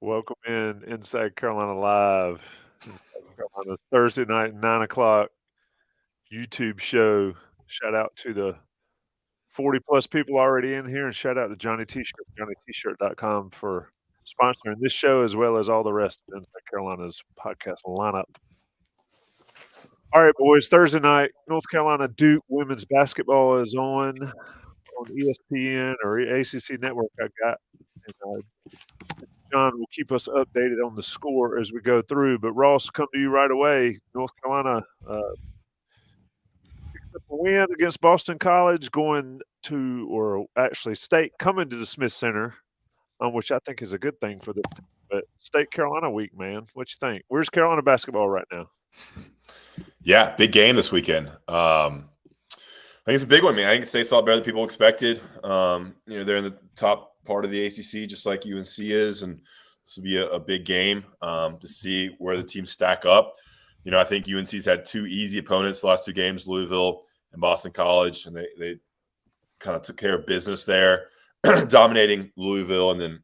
Welcome in Inside Carolina Live. Inside Carolina's Thursday night, 9 o'clock YouTube show. Shout out to the 40 plus people already in here, and shout out to Johnny T-shirt, johnnytshirt.com for sponsoring this show as well as all the rest of Inside Carolina's podcast lineup. All right, boys. Thursday night, North Carolina Duke women's basketball is on ESPN or ACC network. I got. And, John will keep us updated on the score as we go through. But Ross, come to you right away. North Carolina picked up a win against Boston College, going to, or actually State coming to the Smith Center, which I think is a good thing for the team. But State Carolina week, man. What you think? Where's Carolina basketball right now? Yeah, big game this weekend. I think it's a big one, man. I think State's a lot better than people expected. They're in the top part of the ACC, just like UNC is, and this will be a big game to see where the teams stack up. I think UNC's had two easy opponents the last two games, Louisville and Boston College, and they kind of took care of business there, dominating Louisville, and then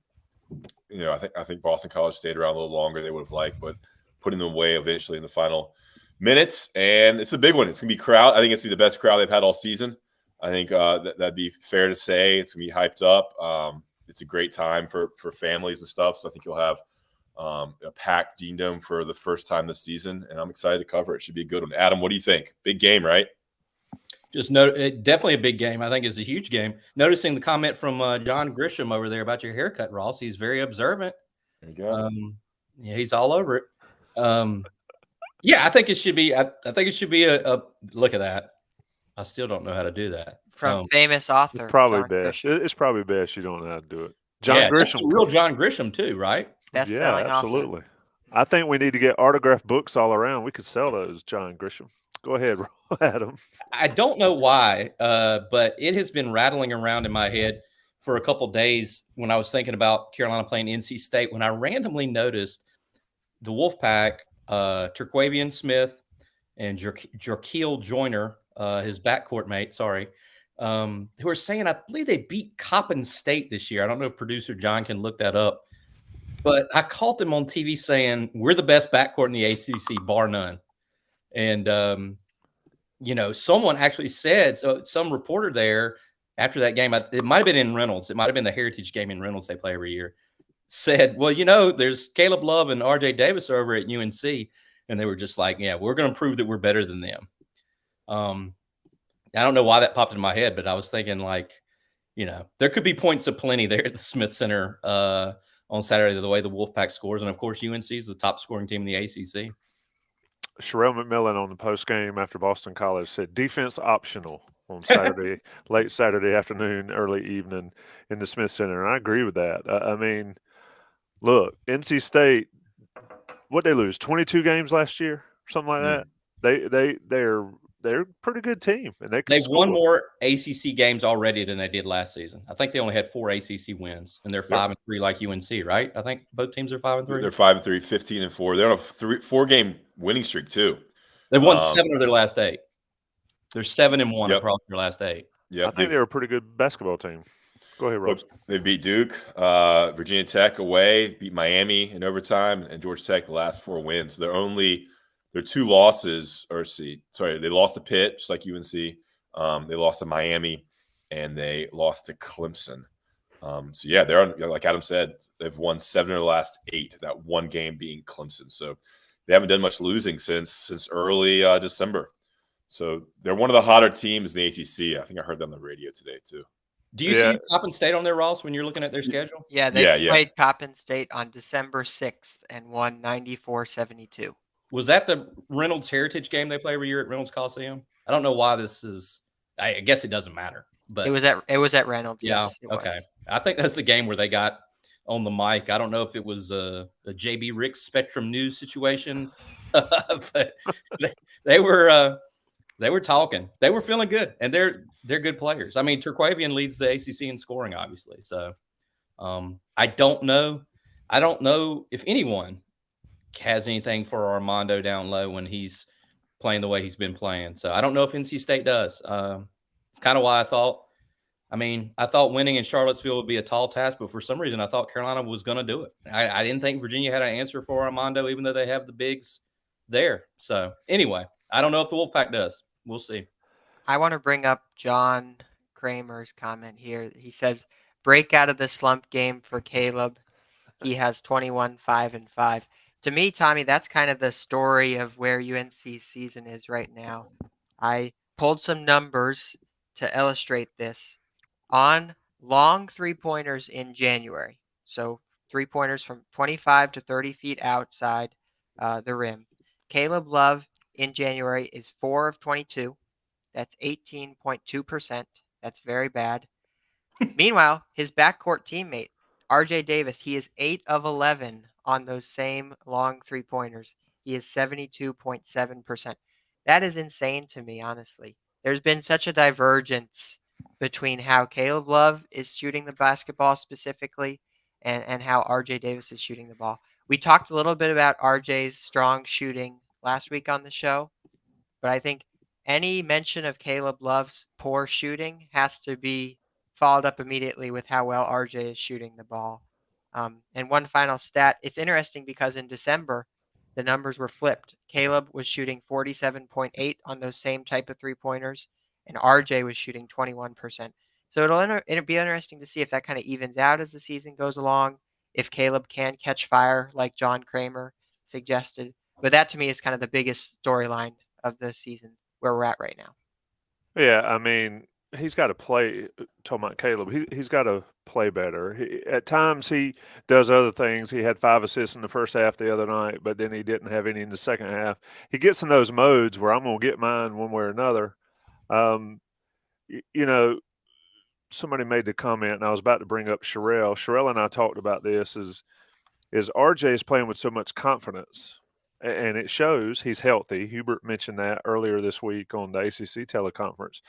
I think Boston College stayed around a little longer than they would have liked, but putting them away eventually in the final minutes. And it's a big one. It's gonna be crowd. I think it's gonna be the best crowd they've had all season. I think that'd be fair to say. It's gonna be hyped up. It's a great time for families and stuff. So I think you'll have a packed Dean Dome for the first time this season, and I'm excited to cover it. Should be a good one. Adam, what do you think? Big game, right? Definitely a big game. I think it's a huge game. Noticing the comment from John Grisham over there about your haircut, Ross. He's very observant. There you go. Yeah, he's all over it. Yeah, I think it should be. I think it should be a look at that. I still don't know how to do that. From famous author. It's probably best. It's probably best you don't know how to do it. John Grisham, real John Grisham too, right? Yeah, absolutely. Author. I think we need to get autographed books all around. We could sell those, John Grisham. Go ahead, Adam. I don't know why, but it has been rattling around in my head for a couple days when I was thinking about Carolina playing NC State. When I randomly noticed the Wolfpack, Terquavian Smith and Jarkeel Joyner, his backcourt mate, who were saying, I believe they beat Coppin State this year. I don't know if producer John can look that up, but I caught them on TV saying, we're the best backcourt in the ACC, bar none. And, someone actually said, some reporter there after that game, it might have been in Reynolds. It might have been the Heritage game in Reynolds they play every year. Said, well, there's Caleb Love and RJ Davis over at UNC. And they were just like, yeah, we're going to prove that we're better than them. I don't know why that popped in my head, but I was thinking there could be points of plenty there at the Smith Center on Saturday, the way the Wolfpack scores. And of course, UNC is the top scoring team in the ACC. Sherelle McMillan on the post game after Boston College said defense optional on Saturday, late Saturday afternoon, early evening in the Smith Center. And I agree with that. I mean, look, NC State, what they lose 22 games last year, something like that. They're a pretty good team, and they've won more ACC games already than they did last season. I think they only had 4 ACC wins, and they're 5-3 like UNC, right? I think both teams are 5-3. They're 5-3, 15-4. They're on a 4-game winning streak too. They've won 7 of their last 8. They're 7-1 across their last 8. Yeah, I think they're a pretty good basketball team. Go ahead, Rose. They beat Duke, Virginia Tech away, beat Miami in overtime, and Georgia Tech the last 4 wins. Their 2 losses, they lost to Pitt, just like UNC. They lost to Miami, and they lost to Clemson. They're on, like Adam said, they've won 7 of the last 8, that one game being Clemson. So they haven't done much losing since early December. So they're one of the hotter teams in the ACC. I think I heard that on the radio today, too. Do you see Coppin State on there, Ross, when you're looking at their schedule? Yeah, they played Coppin State on December 6th and won 94-72. Was that the Reynolds Heritage game they play every year at Reynolds Coliseum? I don't know why this is. I guess it doesn't matter. But it was at Reynolds. Yeah. Yes, okay. I think that's the game where they got on the mic. I don't know if it was a JB Ricks Spectrum News situation, but they were talking. They were feeling good, and they're good players. I mean, Terquavian leads the ACC in scoring, obviously. So I don't know if anyone has anything for Armando down low when he's playing the way he's been playing. So I don't know if NC State does. It's kind of why I thought I mean, I thought winning in Charlottesville would be a tall task, but for some reason, I thought Carolina was going to do it. I didn't think Virginia had an answer for Armando, even though they have the bigs there. So anyway, I don't know if the Wolfpack does. We'll see. I want to bring up John Kramer's comment here. He says, break out of the slump game for Caleb. He has 21, 5, and 5. To me, Tommy, that's kind of the story of where UNC's season is right now. I pulled some numbers to illustrate this. On long three-pointers in January, so three-pointers from 25 to 30 feet outside the rim, Caleb Love in January is 4 of 22. That's 18.2%. That's very bad. Meanwhile, his backcourt teammate, RJ Davis, he is 8 of 11 on those same long three-pointers. He is 72.7%. That is insane to me, honestly. There's been such a divergence between how Caleb Love is shooting the basketball specifically and how RJ Davis is shooting the ball. We talked a little bit about RJ's strong shooting last week on the show, but I think any mention of Caleb Love's poor shooting has to be followed up immediately with how well RJ is shooting the ball. And one final stat, it's interesting because in December, the numbers were flipped. Caleb was shooting 47.8 on those same type of three-pointers, and RJ was shooting 21%. So it'll be interesting to see if that kind of evens out as the season goes along, if Caleb can catch fire like John Kramer suggested. But that to me is kind of the biggest storyline of the season where we're at right now. Yeah, I mean, he's got to play. Talking about Caleb, he's got to play better. At times he does other things. He had 5 assists in the first half the other night, but then he didn't have any in the second half. He gets in those modes where I'm going to get mine one way or another. You know, somebody made the comment, and I was about to bring up Sherelle. Sherelle and I talked about this. Is RJ is playing with so much confidence, and it shows. He's healthy. Hubert mentioned that earlier this week on the ACC teleconference.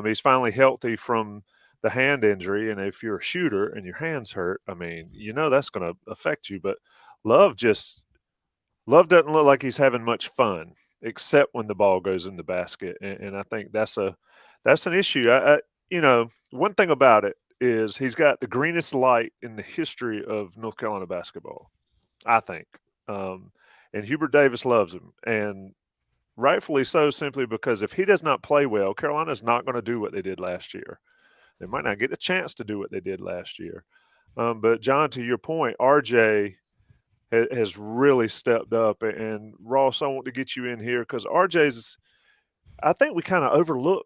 He's finally healthy from the hand injury, and if you're a shooter and your hand's hurt, I mean, you know that's going to affect you. But Love doesn't look like he's having much fun, except when the ball goes in the basket, and I think that's an issue. You know, one thing about it is he's got the greenest light in the history of North Carolina basketball, I think. And Hubert Davis loves him, and rightfully so, simply because if he does not play well, Carolina's not going to do what they did last year. They might not get a chance to do what they did last year. But, John, to your point, RJ has really stepped up. And, Ross, I want to get you in here because RJ's – I think we kind of overlook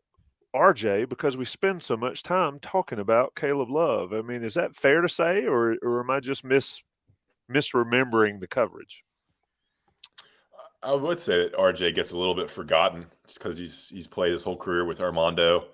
RJ because we spend so much time talking about Caleb Love. I mean, is that fair to say, or am I just misremembering the coverage? I would say that RJ gets a little bit forgotten just because he's played his whole career with Armando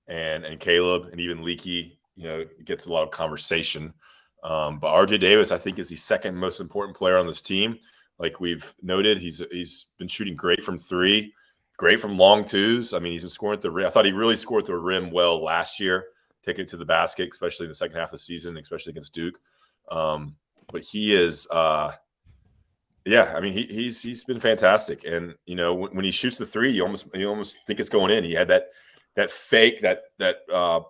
and Caleb, and even Leaky, you know, gets a lot of conversation. But RJ Davis, I think, is the second most important player on this team. Like we've noted, he's been shooting great from three, great from long twos. I mean, he's been scoring at the rim. I thought he really scored at the rim well last year, taking it to the basket, especially in the second half of the season, especially against Duke. But he is yeah, I mean, he's been fantastic. And, you know, when he shoots the three, you almost think it's going in. He had that fake, that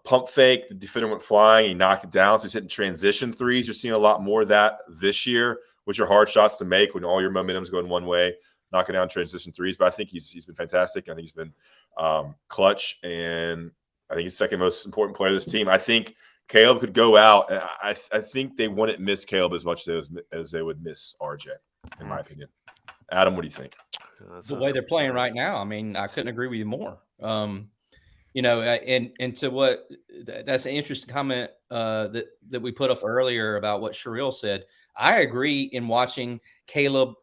pump fake. The defender went flying. He knocked it down. So he's hitting transition threes. You're seeing a lot more of that this year, which are hard shots to make when all your momentum's going one way, knocking down transition threes. But I think he's been fantastic. I think he's been clutch, and I think he's the second most important player of this team. I think Caleb could go out, and I think they wouldn't miss Caleb as much as they would miss RJ, in my opinion. Adam, what do you think? The way they're playing right now, I mean, I couldn't agree with you more. You know, and to what that's an interesting comment that we put up earlier about what Sherelle said. I agree in watching Caleb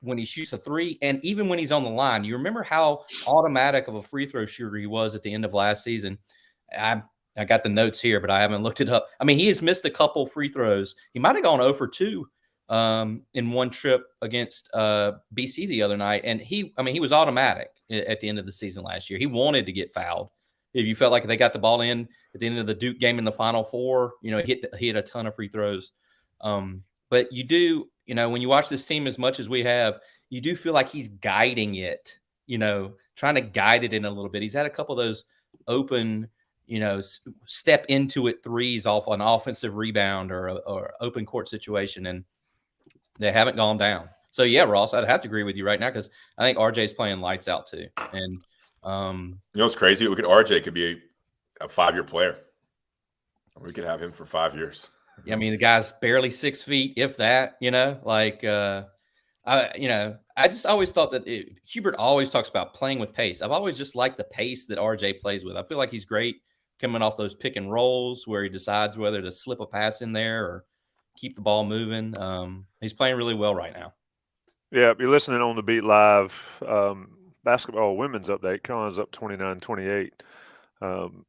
when he shoots a three, and even when he's on the line. You remember how automatic of a free throw shooter he was at the end of last season. I got the notes here, but I haven't looked it up. I mean, he has missed a couple free throws. He might have gone 0 for 2 in one trip against BC the other night. And he was automatic at the end of the season last year. He wanted to get fouled. If you felt like they got the ball in at the end of the Duke game in the Final Four, you know, he hit a ton of free throws. But you do, you know, when you watch this team as much as we have, you do feel like he's guiding it, you know, trying to guide it in a little bit. He's had a couple of those open, step into it threes off an offensive rebound or open court situation, and they haven't gone down. So yeah, Ross, I'd have to agree with you right now because I think RJ's playing lights out too. And what's crazy? RJ could be a 5-year player. We could have him for 5 years. I mean, the guy's barely 6 feet, if that. I just always thought that Hubert always talks about playing with pace. I've always just liked the pace that RJ plays with. I feel like he's great coming off those pick and rolls where he decides whether to slip a pass in there or keep the ball moving. He's playing really well right now. Yeah, you're listening on the Beat Live basketball women's update. Carolina's up 29-28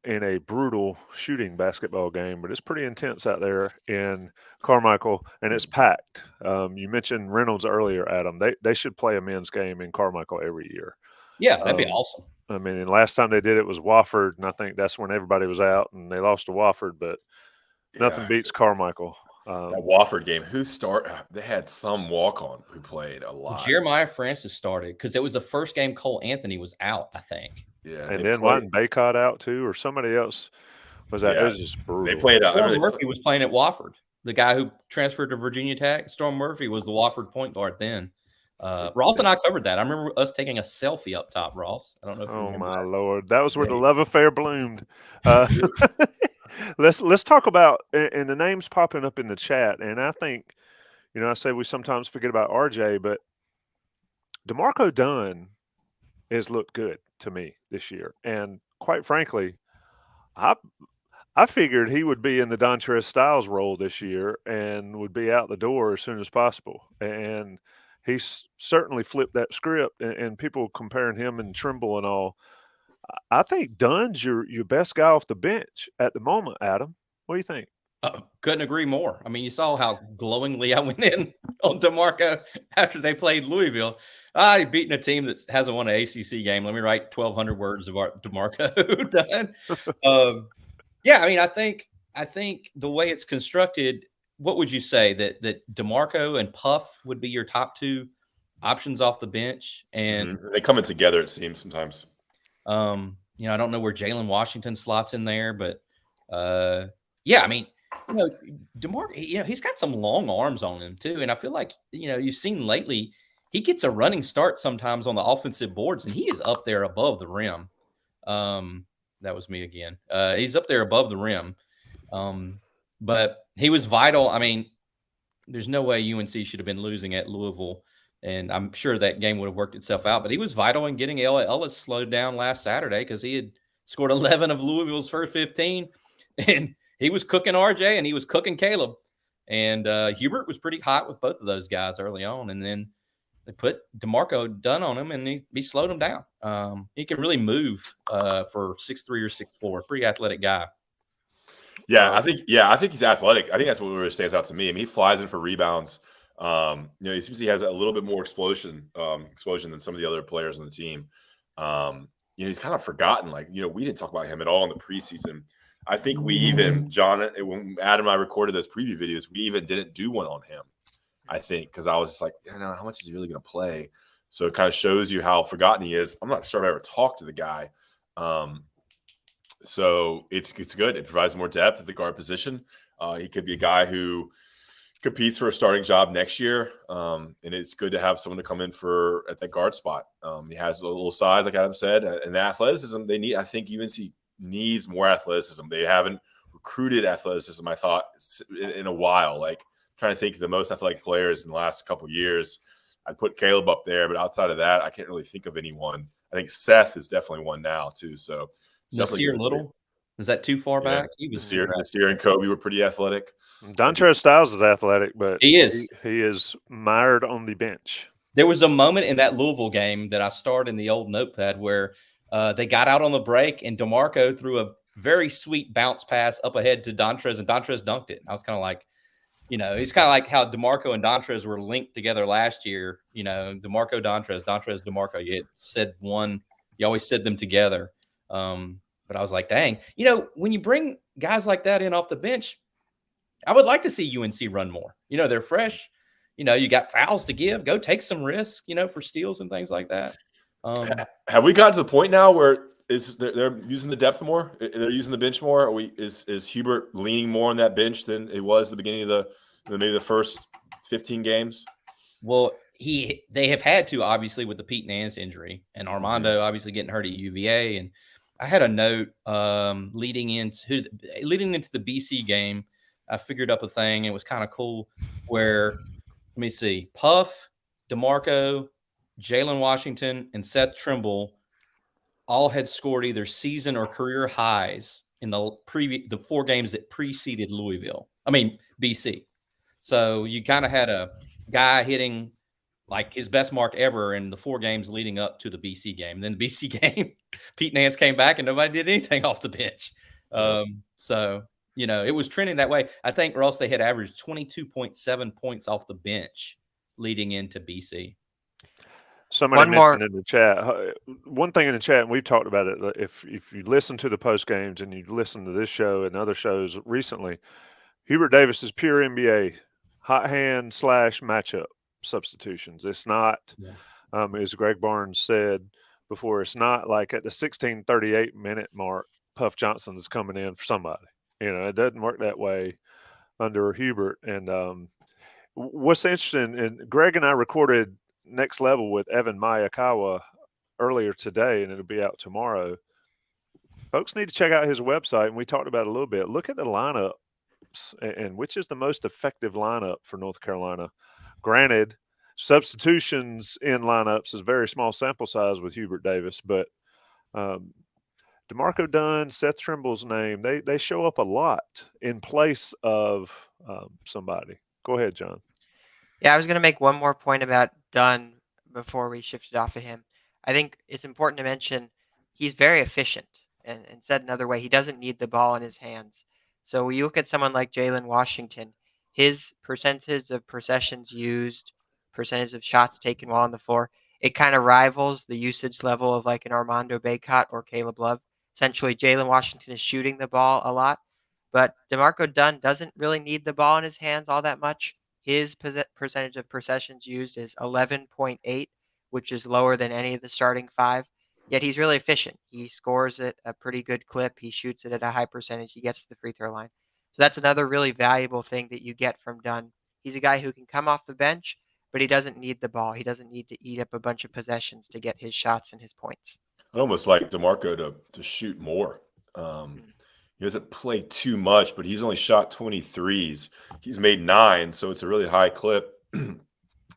in a brutal shooting basketball game, but it's pretty intense out there in Carmichael, and it's packed. You mentioned Reynolds earlier, Adam. They should play a men's game in Carmichael every year. Yeah, that'd be awesome. I mean, and last time they did it was Wofford, and I think that's when everybody was out, and they lost to Wofford, but nothing beats Carmichael. That Wofford game, they had some walk-on who played a lot. Jeremiah Francis started because it was the first game Cole Anthony was out, I think. Yeah, and then wasn't Baycott out too, or somebody else was out? Yeah, it was just brutal. They played out. Storm Murphy was playing at Wofford. The guy who transferred to Virginia Tech, Storm Murphy, was the Wofford point guard then. Ross and I covered that. I remember us taking a selfie up top, Ross. I don't know if you remember my Lord. That was where the love affair bloomed. Let's talk about, and the names popping up in the chat, and I think, I say we sometimes forget about RJ, but DeMarco Dunn has looked good to me this year. And quite frankly, I figured he would be in the Dontrez Styles role this year and would be out the door as soon as possible. And he's certainly flipped that script, and people comparing him and Trimble and all. I think Dunn's your best guy off the bench at the moment, Adam. What do you think? Couldn't agree more. I mean, you saw how glowingly I went in on DeMarco after they played Louisville. I beaten a team that hasn't won an ACC game. Let me write 1,200 words of DeMarco Dunn. Yeah, I mean, I think the way it's constructed, what would you say that DeMarco and Puff would be your top two options off the bench? And they come in together, it seems sometimes. I don't know where Jalen Washington slots in there, but yeah, I mean, DeMarco, he's got some long arms on him too, and I feel like you've seen lately he gets a running start sometimes on the offensive boards, and he is up there above the rim. That was me again. He's up there above the rim, but he was vital. I mean, there's no way UNC should have been losing at Louisville. And I'm sure that game would have worked itself out. But he was vital in getting Ellis slowed down last Saturday because he had scored 11 of Louisville's first 15. And he was cooking RJ and he was cooking Caleb. And Hubert was pretty hot with both of those guys early on. And then they put DeMarco Dunn on him and he slowed him down. He can really move for 6'3" or 6'4". Pretty athletic guy. Yeah, I think he's athletic. I think that's what really stands out to me. I mean, he flies in for rebounds. He seems he has a little bit more explosion than some of the other players on the team. He's kind of forgotten. We didn't talk about him at all in the preseason. I think we even, John, when Adam and I recorded those preview videos, we even didn't do one on him. I think because I was just like, how much is he really going to play? So it kind of shows you how forgotten he is. I'm not sure if I ever talked to the guy. So it's good. It provides more depth at the guard position. He could be a guy who competes for a starting job next year, and it's good to have someone to come in at that guard spot. He has a little size, like Adam said, and the athleticism they need. I think UNC needs more athleticism. They haven't recruited athleticism, I thought, in a while. Like trying to think of the most athletic players in the last couple of years. I'd put Caleb up there, but outside of that, I can't really think of anyone. I think Seth is definitely one now too. So Nasir Little. Is that too far back? He was Nasir and Kobe were pretty athletic. Dontrez Styles is athletic, but he is. He is mired on the bench. There was a moment in that Louisville game that I starred in the old notepad where they got out on the break and DeMarco threw a very sweet bounce pass up ahead to Dontrez, and Dontrez dunked it. And I was kind of like, it's kind of like how DeMarco and Dontrez were linked together last year. DeMarco, Dontrez, DeMarco. You always said them together. But I was like, dang, when you bring guys like that in off the bench, I would like to see UNC run more. They're fresh. You got fouls to give. Go take some risks, for steals and things like that. Have we gotten to the point now where they're using the depth more? They're using the bench more? Is Hubert leaning more on that bench than it was at the beginning of maybe the first 15 games? Well, they have had to, obviously, with the Pete Nance injury and Armando obviously getting hurt at UVA. And I had a note leading into the BC game. I figured up a thing. It was kind of cool where, let me see, Puff, DeMarco, Jalen Washington, and Seth Trimble all had scored either season or career highs in the 4 games that preceded BC. So you kind of had a guy hitting like his best mark ever in the 4 games leading up to the BC game. And then the BC game, Pete Nance came back and nobody did anything off the bench. So, it was trending that way. I think, Ross, they had averaged 22.7 points off the bench leading into BC. Somebody mentioned in the chat, one thing in the chat, and we've talked about it, if you listen to the post games and you listen to this show and other shows recently, Hubert Davis is pure NBA, hot hand / matchup substitutions. It's not, as Greg Barnes said before, it's not like at the 16:38 minute mark, Puff Johnson is coming in for somebody. It doesn't work that way under Hubert. And what's interesting, and Greg and I recorded Next Level with Evan Mayakawa earlier today, and it'll be out tomorrow. Folks need to check out his website, and we talked about it a little bit. Look at the lineups and which is the most effective lineup for North Carolina. Granted, substitutions in lineups is a very small sample size with Hubert Davis, but DeMarco Dunn, Seth Trimble's name, they show up a lot in place of somebody. Go ahead, John. Yeah, I was going to make one more point about Dunn before we shifted off of him. I think it's important to mention he's very efficient. And said another way, he doesn't need the ball in his hands. So when you look at someone like Jalen Washington, his percentage of possessions used, percentage of shots taken while on the floor, it kind of rivals the usage level of like an Armando Bacot or Caleb Love. Essentially, Jalen Washington is shooting the ball a lot, but DeMarco Dunn doesn't really need the ball in his hands all that much. His percentage of possessions used is 11.8, which is lower than any of the starting 5. Yet he's really efficient. He scores at a pretty good clip. He shoots it at a high percentage. He gets to the free throw line. So that's another really valuable thing that you get from Dunn. He's a guy who can come off the bench, but he doesn't need the ball. He doesn't need to eat up a bunch of possessions to get his shots and his points. I'd almost like DeMarco to shoot more. He doesn't play too much, but he's only shot 23s. He's made 9, so it's a really high clip.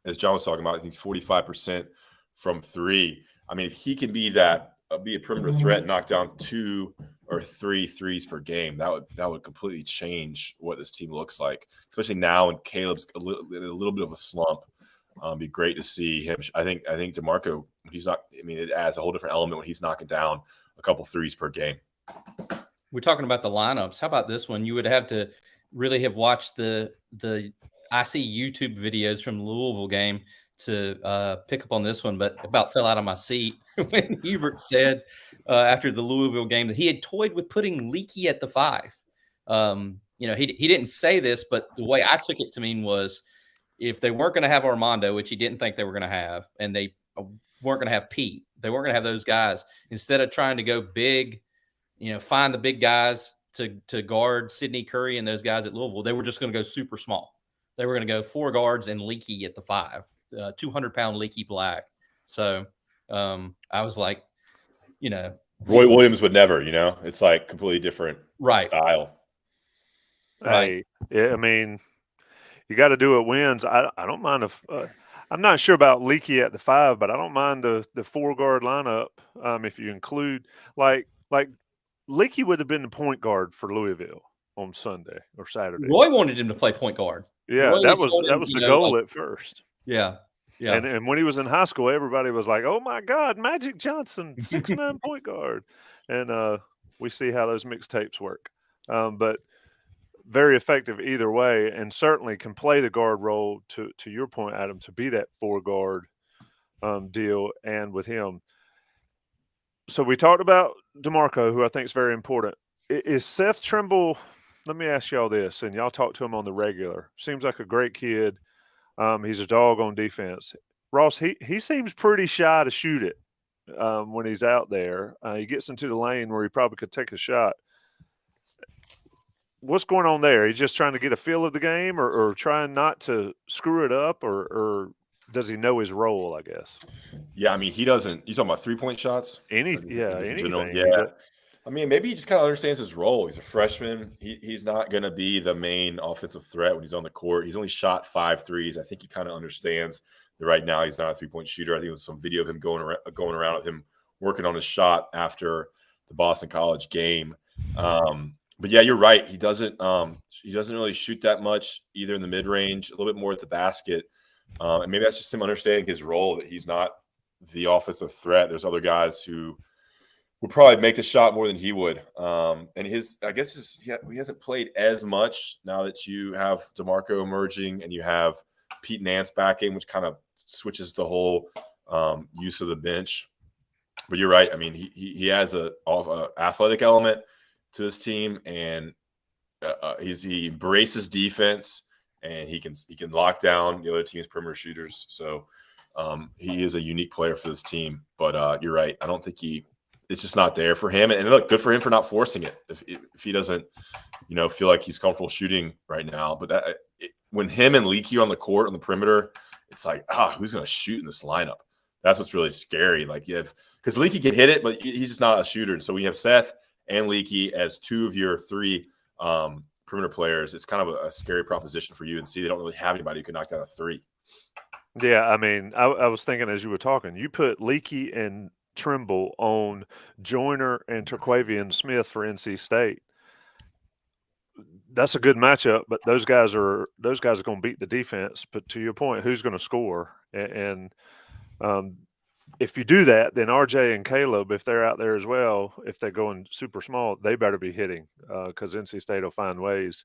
As John was talking about, I think he's 45% from 3. I mean, if he can be a perimeter threat, knock down 2 or 3 threes per game, that would completely change what this team looks like. Especially now, when Caleb's a little bit of a slump. Be great to see him. I think DeMarco, he's not. I mean, it adds a whole different element when he's knocking down a couple threes per game. We're talking about the lineups. How about this one? You would have to really have watched the IC YouTube videos from the Louisville game to pick up on this one, but about fell out of my seat when Hubert said after the Louisville game that he had toyed with putting Leaky at the 5. He didn't say this, but the way I took it to mean was if they weren't going to have Armando, which he didn't think they were going to have, and they weren't going to have Pete, they weren't going to have those guys, instead of trying to go big, find the big guys to guard Sidney Curry and those guys at Louisville, they were just going to go super small. They were going to go 4 guards and Leaky at the 5, 200-pound Leaky Black. So I was like, Roy Williams would never, it's like completely different style. Right. Yeah, I mean, you got to do it wins. I don't mind if I'm not sure about Leaky at the 5, but I don't mind the 4-guard lineup if you include like Leaky would have been the point guard for Louisville on Sunday or Saturday. Roy wanted him to play point guard. Yeah, Roy that was the goal at first. Yeah. Yeah. And when he was in high school, everybody was like, "Oh my God, Magic Johnson, 6'9" point guard." And we see how those mixtapes work. But very effective either way, and certainly can play the guard role to your point, Adam, to be that 4-guard deal. And with him, so we talked about DeMarco, who I think is very important. Is Seth Trimble? Let me ask y'all this, and y'all talk to him on the regular. Seems like a great kid. He's a dog on defense. Ross, he seems pretty shy to shoot it when he's out there. He gets into the lane where he probably could take a shot. What's going on there? He's just trying to get a feel of the game, or trying not to screw it up, or does he know his role, I guess? Yeah, I mean, he doesn't – you talking about three-point shots? Anything. Yeah. I mean, maybe he just kind of understands his role. He's a freshman. He's not going to be the main offensive threat when he's on the court. He's only shot 5 threes. I think he kind of understands that right now he's not a three-point shooter. I think there was some video of him going around of him working on his shot after the Boston College game. But yeah, you're right. He doesn't really shoot that much either in the mid-range, a little bit more at the basket. And maybe that's just him understanding his role, that he's not the offensive threat. There's other guys who would probably make the shot more than he would. And he hasn't played as much now that you have DeMarco emerging and you have Pete Nance back in, which kind of switches the whole use of the bench. But you're right. I mean, he has a athletic element to this team, and he embraces defense, and he can lock down the other team's perimeter shooters. So he is a unique player for this team. But you're right. I don't think it's just not there for him. And look, good for him for not forcing it if he doesn't, feel like he's comfortable shooting right now. But when him and Leaky are on the court on the perimeter, it's like, who's going to shoot in this lineup? That's what's really scary. Like because Leaky can hit it, but he's just not a shooter. And so we have Seth and Leaky as two of your three perimeter players. It's kind of a scary proposition for UNC. They don't really have anybody who can knock down a three. Yeah, I mean, I was thinking as you were talking, you put Leaky and Trimble on Joyner and Terquavian Smith for NC State. That's a good matchup, but those guys are going to beat the defense. But to your point, who's going to score? And if you do that, then RJ and Caleb, if they're out there as well, if they're going super small, they better be hitting because NC State will find ways.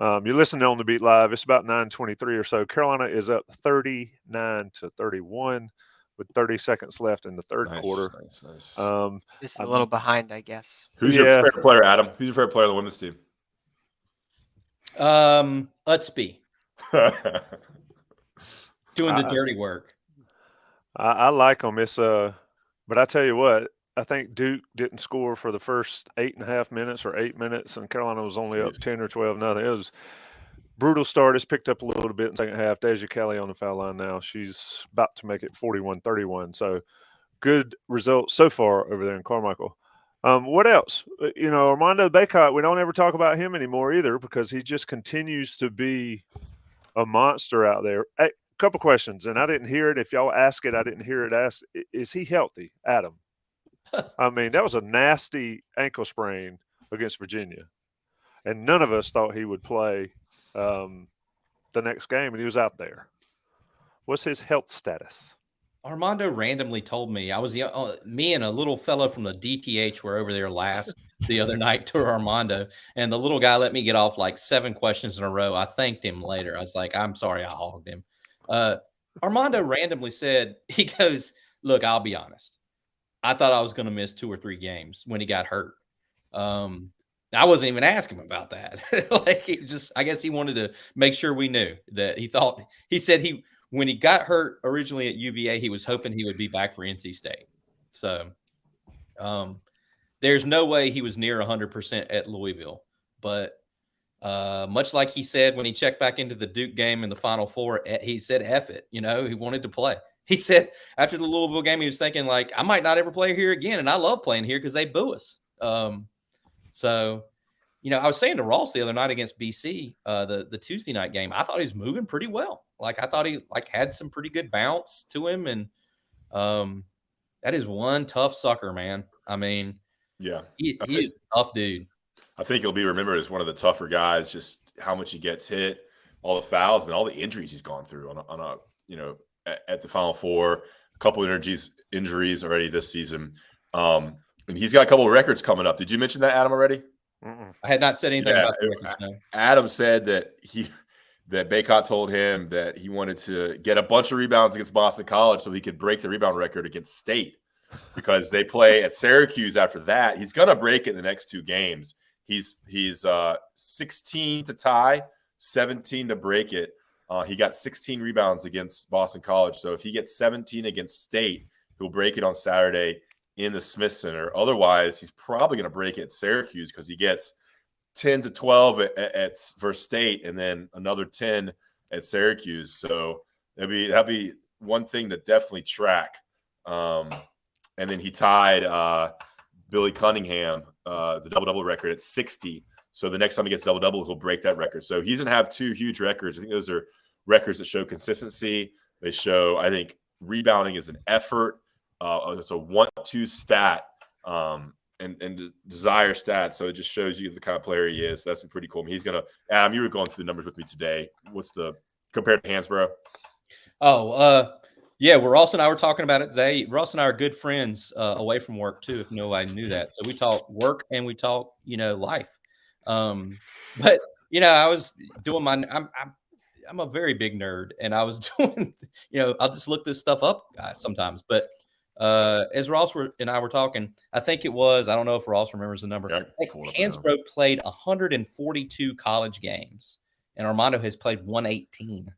You're listening on the Beat Live. It's about 9:23 or so. Carolina is up 39-31 with 30 seconds left in the third quarter. Nice. This is a little behind, I guess. Who's your favorite player, Adam? Who's your favorite player on the women's team? Utsby. Doing the dirty work. I like them. But I tell you what, I think Duke didn't score for the first 8.5 minutes or 8 minutes, and Carolina was only up 10 or 12 nothing. It was brutal start. It's picked up a little bit in the second half. Deja Kelly on the foul line now. She's about to make it 41-31. So good results so far over there in Carmichael. What else? Armando Bacot, we don't ever talk about him anymore either because he just continues to be a monster out there. Hey, couple questions, and I didn't hear it. If y'all ask it, I didn't hear it asked. Is he healthy, Adam? I mean, that was a nasty ankle sprain against Virginia, and none of us thought he would play the next game, and he was out there. What's his health status? Armando randomly told me. I was me and a little fellow from the DTH were over there the other night to Armando, and the little guy let me get off like 7 questions in a row. I thanked him later. I was like, I'm sorry I hogged him. Armando randomly said, he goes, look, I'll be honest. I thought I was going to miss 2 or 3 games when he got hurt. I wasn't even asking him about that. I guess he wanted to make sure we knew that he said when he got hurt originally at UVA, he was hoping he would be back for NC State. So there's no way he was near 100% at Louisville, but much like he said when he checked back into the Duke game in the Final Four, he said, F it, he wanted to play. He said after the Louisville game, he was thinking like, I might not ever play here again. And I love playing here because they boo us. So, I was saying to Ross the other night against BC, the Tuesday night game, I thought he was moving pretty well. Like I thought he had some pretty good bounce to him. And that is one tough sucker, man. I mean, yeah, he's a tough dude. I think he'll be remembered as one of the tougher guys, just how much he gets hit, all the fouls and all the injuries he's gone through at the Final Four, a couple injuries already this season. And he's got a couple of records coming up. Did you mention that, Adam, already? I had not said anything about the records, no. Adam said that Bacot told him that he wanted to get a bunch of rebounds against Boston College so he could break the rebound record against State because they play at Syracuse after that. He's going to break it in the next 2 games. He's 16 to tie, 17 to break it. He got 16 rebounds against Boston College. So if he gets 17 against State, he'll break it on Saturday in the Smith Center. Otherwise, he's probably going to break it at Syracuse because he gets 10 to 12 at Verse State and then another 10 at Syracuse. So that'd be one thing to definitely track. And then he tied Billy Cunningham, the double-double record at 60. So the next time he gets double-double, he'll break that record. So he's going to have 2 huge records. I think those are records that show consistency. They show, I think, rebounding is an effort. It's a 1-2 stat and desire stat. So it just shows you the kind of player he is. That's pretty cool. I mean, he's going to – Adam, you were going through the numbers with me today. What's the – compared to Hansborough? Yeah, Ross and I were talking about it today. Ross and I are good friends away from work too, if nobody knew that. So we talk work and we talk, life. But I was doing I'm a very big nerd, and I was doing, I'll just look this stuff up sometimes. But as Ross and I were talking, I think it was, I don't know if Ross remembers the number. Yeah, Hansbrough played 142 college games, and Armando has played 118.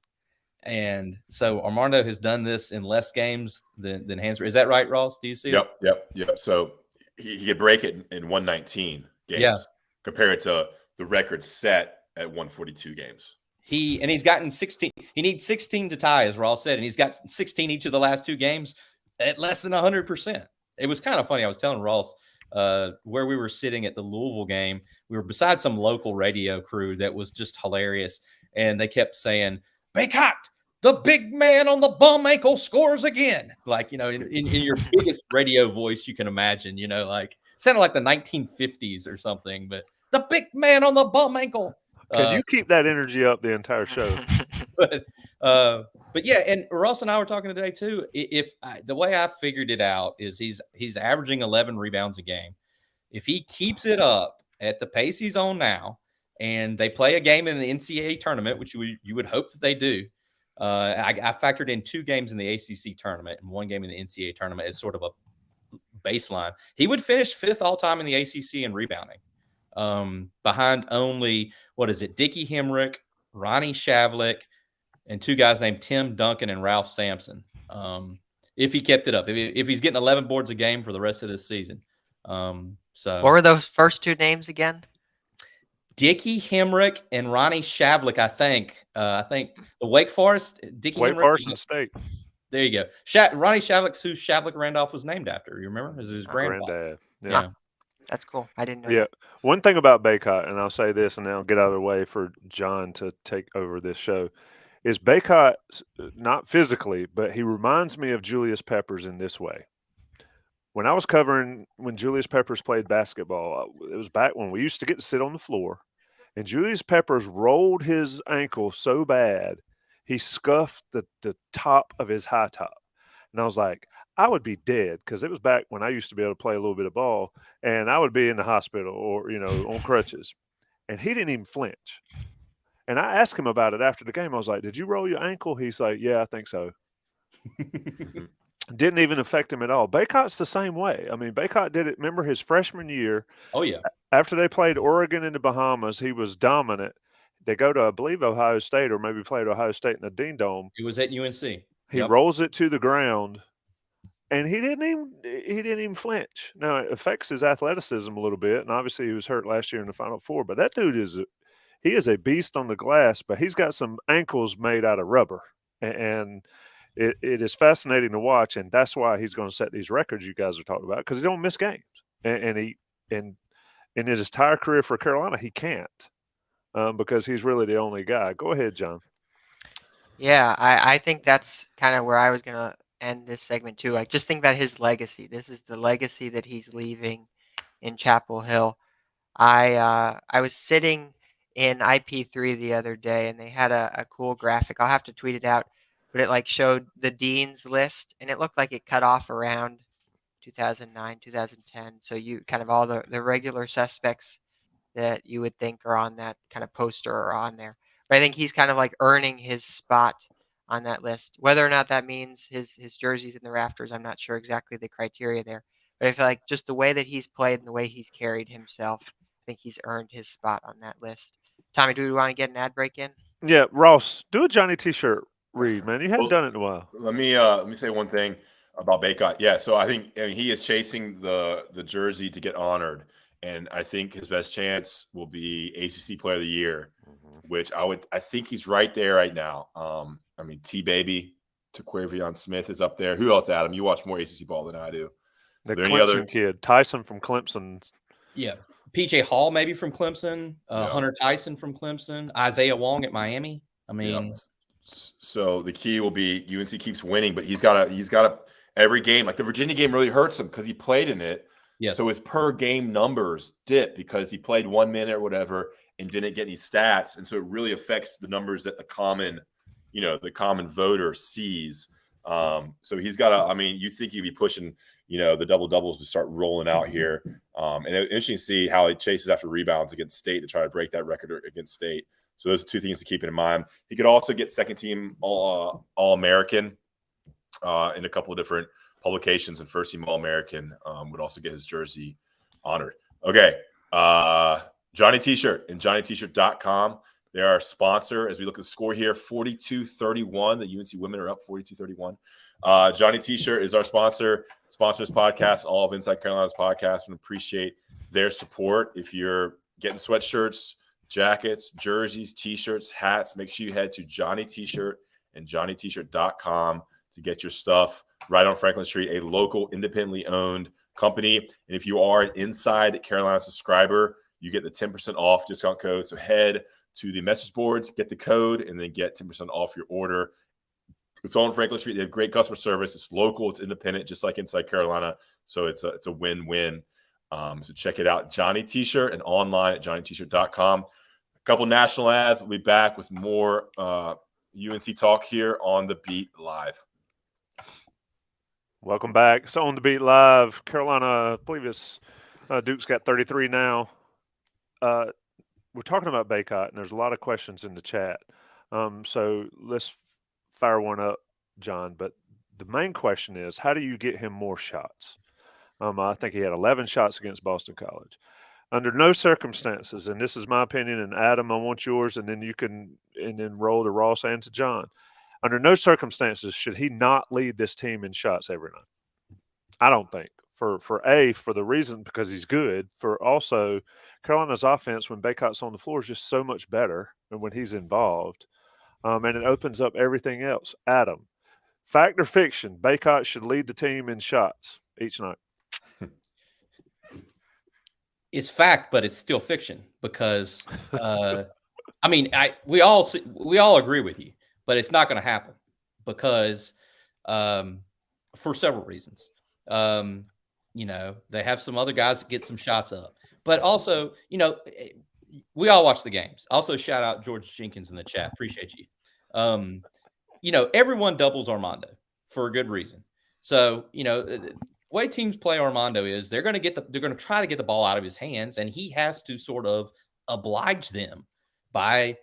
And so Armando has done this in less games than Hansbrough. Is that right, Ross? Do you see it? Yep. So he could break it in 119 games compared to the record set at 142 games. He's gotten 16. He needs 16 to tie, as Ross said, and he's got 16 each of the last 2 games at less than 100%. It was kind of funny. I was telling Ross where we were sitting at the Louisville game. We were beside some local radio crew that was just hilarious, and they kept saying, "Baycott, the big man on the bum ankle scores again." Like, in your biggest radio voice you can imagine, like sounded like the 1950s or something, but the big man on the bum ankle. Can you keep that energy up the entire show? But yeah, and Ross and I were talking today too. The way I figured it out is he's averaging 11 rebounds a game. If he keeps it up at the pace he's on now, and they play a game in the NCAA tournament, which you would hope that they do. I factored in 2 games in the ACC tournament and 1 game in the NCAA tournament as sort of a baseline. He would finish 5th all-time in the ACC in rebounding, behind only, Dickie Hemrick, Ronnie Shavlik, and 2 guys named Tim Duncan and Ralph Sampson, if he kept it up. If he's getting 11 boards a game for the rest of this season. So what were those first 2 names again? Dickie Hemrick and Ronnie Shavlik, I think. I think the Wake Forest, Wake Forest State. There you go. Ronnie Shavlik, who Shavlik Randolph was named after. You remember? His granddad. Yeah. That's cool. I didn't know. Yeah. That. One thing about Baycott, and I'll say this, and then I'll get out of the way for John to take over this show, is Baycott, not physically, but he reminds me of Julius Peppers in this way. When I was covering when Julius Peppers played basketball, it was back when we used to get to sit on the floor, and Julius Peppers rolled his ankle so bad he scuffed the top of his high top. And I was like, I would be dead, because it was back when I used to be able to play a little bit of ball, and I would be in the hospital or, on crutches. And he didn't even flinch. And I asked him about it after the game. I was like, did you roll your ankle? He's like, yeah, I think so. Didn't even affect him at all. Baycott's the same way. I mean, Baycott did it. Remember his freshman year? Oh, yeah. After they played Oregon in the Bahamas, he was dominant. They go to, I believe, Ohio State, or maybe played Ohio State in the Dean Dome. It was at UNC. He rolls it to the ground, and he didn't even flinch. Now, it affects his athleticism a little bit, and obviously he was hurt last year in the Final Four. But that dude is a beast on the glass, but he's got some ankles made out of rubber, and it is fascinating to watch, and that's why he's going to set these records you guys are talking about, because he don't miss games, and in his entire career for Carolina he can't, because he's really the only guy. Go ahead, John. Yeah, I think that's kind of where I was going to end this segment too. Like, just think about his legacy. This is the legacy that he's leaving in Chapel Hill. I was sitting in IP3 the other day, and they had a cool graphic. I'll have to tweet it out, but it showed the dean's list, and it looked like it cut off around 2009, 2010. So you kind of all the regular suspects that you would think are on that kind of poster are on there. But I think he's kind of earning his spot on that list. Whether or not that means his jersey's in the rafters, I'm not sure exactly the criteria there. But I feel like just the way that he's played and the way he's carried himself, I think he's earned his spot on that list. Tommy, do we want to get an ad break in? Yeah, Ross, do a Johnny T-shirt read, man. You haven't done it in a while. Let me say one thing. About Baycott, yeah. So I mean, he is chasing the jersey to get honored, and I think his best chance will be ACC Player of the Year, which I think he's right there right now. I mean, T-Baby, Taquavion Smith is up there. Who else, Adam? You watch more ACC ball than I do. The Clemson kid, Tyson from Clemson. Yeah. PJ Hall maybe from Clemson, Hunter Tyson from Clemson, Isaiah Wong at Miami. I mean, so the key will be UNC keeps winning, but he's got to every game, like the Virginia game really hurts him because he played in it. Yes. So his per game numbers dip because he played 1 minute or whatever and didn't get any stats. And so it really affects the numbers that the common voter sees. So he's got to, I mean, you think he'd be pushing, the double doubles to start rolling out here. And it's interesting to see how he chases after rebounds against State to try to break that record against State. So those are two things to keep in mind. He could also get second team All-American in a couple of different publications, and first team All-American would also get his jersey honored. Okay. Johnny T-shirt and JohnnyT-shirt.com. They're our sponsor. As we look at the score here, 42-31. The UNC women are up 42-31. Johnny T-shirt is our sponsor. Sponsors podcast, all of Inside Carolina's podcast. We appreciate their support. If you're getting sweatshirts, jackets, jerseys, T-shirts, hats, make sure you head to Johnny T-shirt and JohnnyT-shirt.com to get your stuff right on Franklin Street, a local independently owned company. And if you are an Inside Carolina subscriber, you get the 10% off discount code. So head to the message boards, get the code, and then get 10% off your order. It's all on Franklin Street. They have great customer service. It's local. It's independent, just like Inside Carolina. So it's a win-win. So check it out. Johnny T-shirt and online at JohnnyT-shirt.com. A couple national ads. We'll be back with more UNC talk here on The Beat Live. Welcome back. So on The Beat Live, Carolina, I believe it's Duke's got 33 now. We're talking about Baycott, and there's a lot of questions in the chat. So let's fire one up, John. But the main question is, how do you get him more shots? I think he had 11 shots against Boston College. Under no circumstances, and this is my opinion, and Adam, I want yours, and then roll to Ross and to John. Under no circumstances should he not lead this team in shots every night. I don't think. For the reason because he's good. For also, Carolina's offense when Baycott's on the floor is just so much better than when he's involved, and it opens up everything else. Adam, fact or fiction? Baycott should lead the team in shots each night. It's fact, but it's still fiction because I mean, we all agree with you, but it's not going to happen because for several reasons. They have some other guys that get some shots up, but also, we all watch the games. Also, shout out George Jenkins in the chat. Appreciate you. Everyone doubles Armando for a good reason. So, the way teams play Armando is they're going to try to get the ball out of his hands, and he has to sort of oblige them by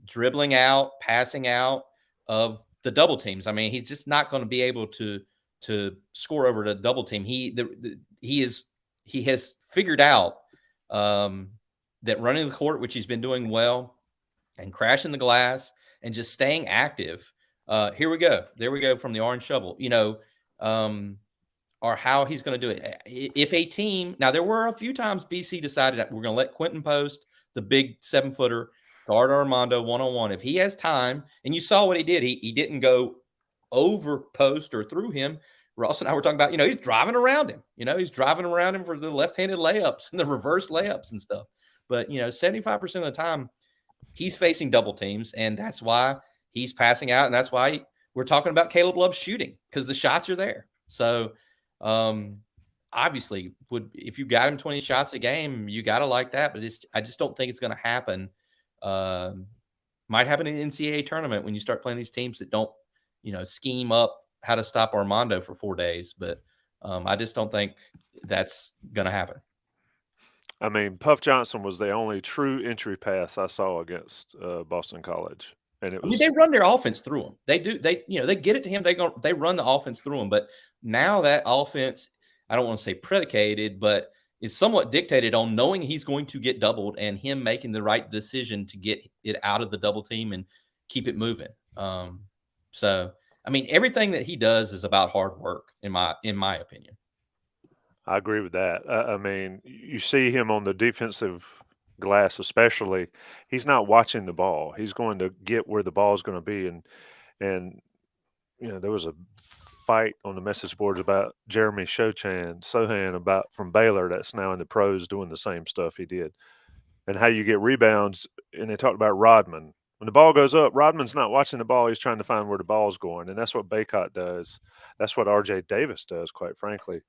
dribbling out, passing out of the double teams. I mean, he's just not going to be able to score over the double team. He has figured out that running the court, which he's been doing well, and crashing the glass and just staying active. Here we go. There we go from the orange shovel. Or how he's going to do it. If a team, now there were a few times BC decided that we're going to let Quentin Post, the big 7-footer, guard Armando one-on-one. If he has time, and you saw what he did, he didn't go over Post or through him. Ross and I were talking about, he's driving around him. He's driving around him for the left-handed layups and the reverse layups and stuff. But, 75% of the time, he's facing double teams, and that's why he's passing out, and that's why we're talking about Caleb Love shooting, because the shots are there. So, obviously, if you got him 20 shots a game, you got to like that. But I just don't think it's going to happen. Might happen in the NCAA tournament when you start playing these teams that don't, scheme up how to stop Armando for 4 days. But I just don't think that's going to happen. I mean, Puff Johnson was the only true entry pass I saw against Boston College. And they run their offense through them. They do. They get it to him. They run the offense through him. But now that offense, I don't want to say predicated, but is somewhat dictated on knowing he's going to get doubled and him making the right decision to get it out of the double team and keep it moving. So I mean, everything that he does is about hard work, in my opinion. I agree with that. I mean, you see him on the defensive glass, especially. He's not watching the ball. He's going to get where the ball is going to be, and there was a fight on the message boards about Jeremy Sohan about from Baylor that's now in the pros doing the same stuff he did, and how you get rebounds. And they talked about Rodman. When the ball goes up, Rodman's not watching the ball. He's trying to find where the ball's going, and that's what Baycott does. That's what R.J. Davis does, quite frankly.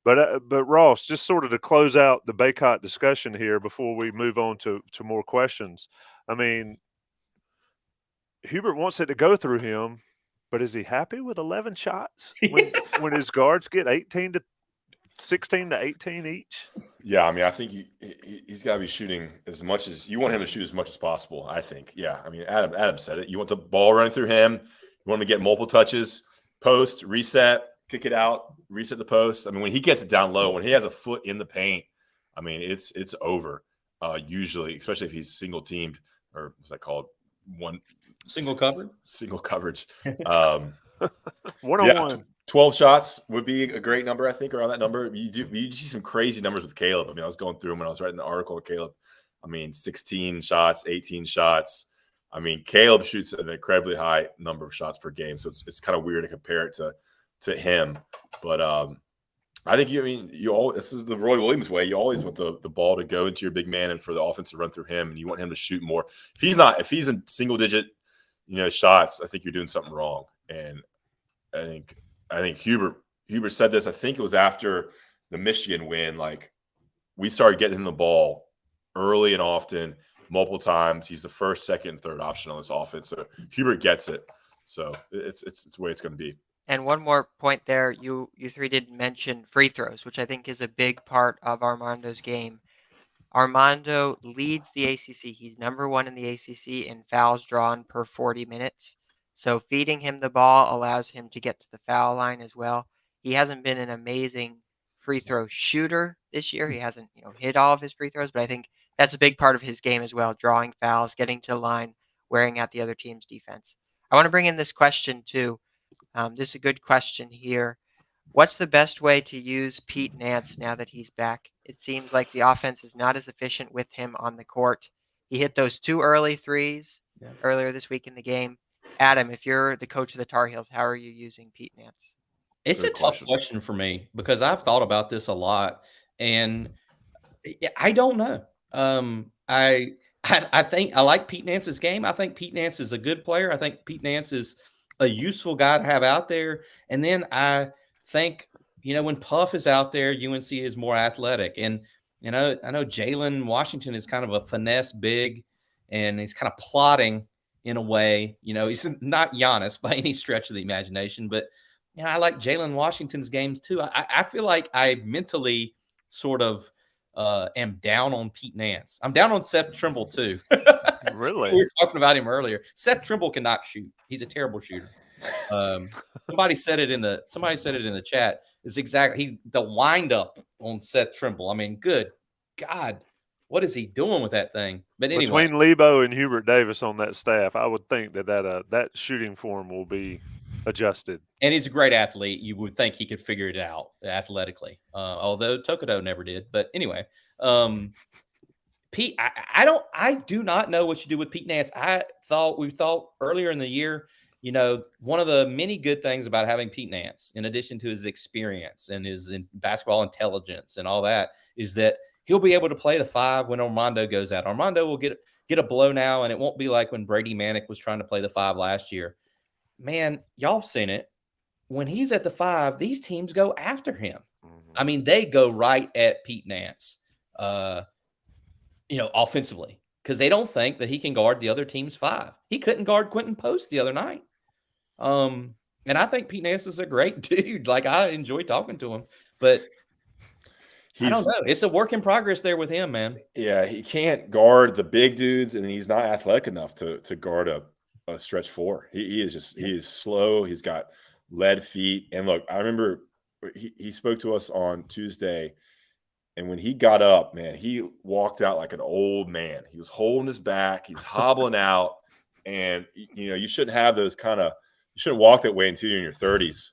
But Ross, just sort of to close out the Baycott discussion here before we move on to more questions. I mean, Hubert wants it to go through him, but is he happy with 11 shots when his guards get 16 to 18 each? Yeah, I mean, I think he's got to be shooting as much as you want him to shoot as much as possible. I think. Yeah, I mean, Adam said it. You want the ball running through him. You want him to get multiple touches, post, reset, kick it out, reset the post. I mean, when he gets it down low, when he has a foot in the paint, I mean, it's over. Usually, especially if he's single teamed, or what's that called? Single coverage. Single coverage. One-on-one. 12 shots would be a great number, I think, around that number. You see some crazy numbers with Caleb. I mean, I was going through them when I was writing the article with Caleb. I mean, 16 shots, 18 shots. I mean, Caleb shoots an incredibly high number of shots per game, so it's kind of weird to compare it to him. But I think this is the Roy Williams way. You always want the ball to go into your big man and for the offense to run through him, and you want him to shoot more. If he's in single digit, shots, I think you're doing something wrong. And I think Hubert said this. I think it was after the Michigan win. Like, we started getting him the ball early and often, multiple times. He's the first, second, third option on this offense. So Hubert gets it. So it's the way it's going to be. And one more point there, you three didn't mention free throws, which I think is a big part of Armando's game. Armando leads the ACC. He's number 1 in the ACC in fouls drawn per 40 minutes. So feeding him the ball allows him to get to the foul line as well. He hasn't been an amazing free throw shooter this year. He hasn't, hit all of his free throws, but I think that's a big part of his game as well, drawing fouls, getting to the line, wearing out the other team's defense. I want to bring in this question too. This is a good question here. What's the best way to use Pete Nance now that he's back? It seems like the offense is not as efficient with him on the court. He hit those 2 early threes earlier this week in the game. Adam, if you're the coach of the Tar Heels, how are you using Pete Nance? It's a tough question for me because I've thought about this a lot, and I don't know. I think I like Pete Nance's game. I think Pete Nance is a good player. I think Pete Nance is a useful guy to have out there. And then I think, when Puff is out there, UNC is more athletic. And, I know Jalen Washington is kind of a finesse big, and he's kind of plotting in a way. He's not Giannis by any stretch of the imagination, but, I like Jalen Washington's games too. I feel like I mentally sort of am down on Pete Nance. I'm down on Seth Trimble too. Really? We were talking about him earlier. Seth Trimble cannot shoot. He's a terrible shooter. Somebody said it in the chat. It's exactly the wind up on Seth Trimble. I mean, good God, what is he doing with that thing? But anyway, between Lebo and Hubert Davis on that staff, I would think that shooting form will be adjusted. And he's a great athlete. You would think he could figure it out athletically, although Tokudo never did. But anyway, Pete, I do not know what you do with Pete Nance. We thought earlier in the year, one of the many good things about having Pete Nance, in addition to his experience and his basketball intelligence and all that, is that he'll be able to play the 5 when Armando goes out. Armando will get a blow now, and it won't be like when Brady Manick was trying to play the 5 last year. Man, y'all have seen it. When he's at the 5, these teams go after him. Mm-hmm. I mean, they go right at Pete Nance, offensively, because they don't think that he can guard the other team's 5. He couldn't guard Quentin Post the other night. And I think Pete Nance is a great dude. Like, I enjoy talking to him, but I don't know. It's a work in progress there with him, man. Yeah, he can't guard the big dudes, and he's not athletic enough to guard a stretch 4. He is slow. He's got lead feet. And look, I remember he spoke to us on Tuesday, and when he got up, man, he walked out like an old man. He was holding his back. He's hobbling out. And, you shouldn't have those kind of You shouldn't walk that way until you're in your 30s.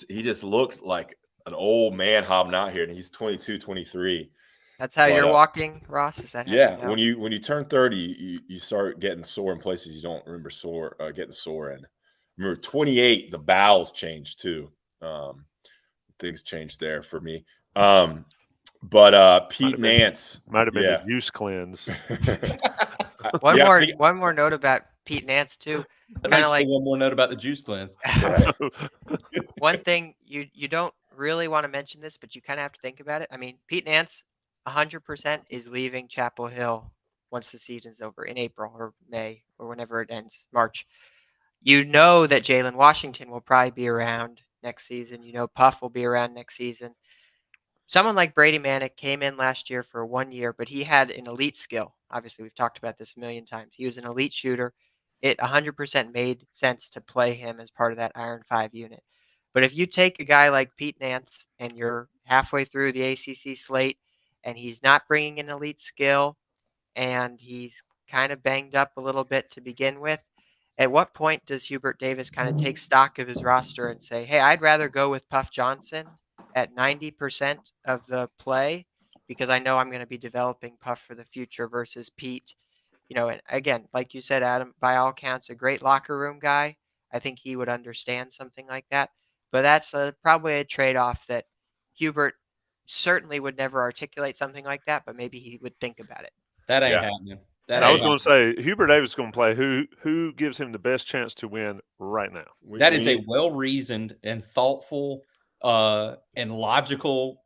He just looked like an old man hobbling out here, and he's 22, 23. That's how you're walking, Ross? Is that how yeah, you know? when you turn 30, you start getting sore in places you don't remember getting sore in. Remember 28, the bowels changed too. Things changed there for me. But Pete Nance might have been the juice cleanse. One more note about Pete Nance too. Kind of like one more note about the juice cleanse. One thing you don't really want to mention this, but you kind of have to think about it. I mean, Pete Nance 100% is leaving Chapel Hill once the season's over in April or May or whenever it ends, March. You know that Jalen Washington will probably be around next season. You know Puff will be around next season. Someone like Brady Manick came in last year for 1 year, but he had an elite skill. Obviously, we've talked about this a million times. He was an elite shooter. It 100% made sense to play him as part of that Iron 5 unit. But if you take a guy like Pete Nance and you're halfway through the ACC slate and he's not bringing an elite skill and he's kind of banged up a little bit to begin with, at what point does Hubert Davis kind of take stock of his roster and say, hey, I'd rather go with Puff Johnson at 90% of the play because I know I'm going to be developing Puff for the future versus Pete. You know, and again, like you said, Adam, by all counts, a great locker room guy. I think he would understand something like that. But that's probably a trade-off that Hubert certainly would never articulate something like that, but maybe he would think about it. That ain't happening. I was going to say, Hubert Davis is going to play. Who gives him the best chance to win right now? That is a well-reasoned and thoughtful and logical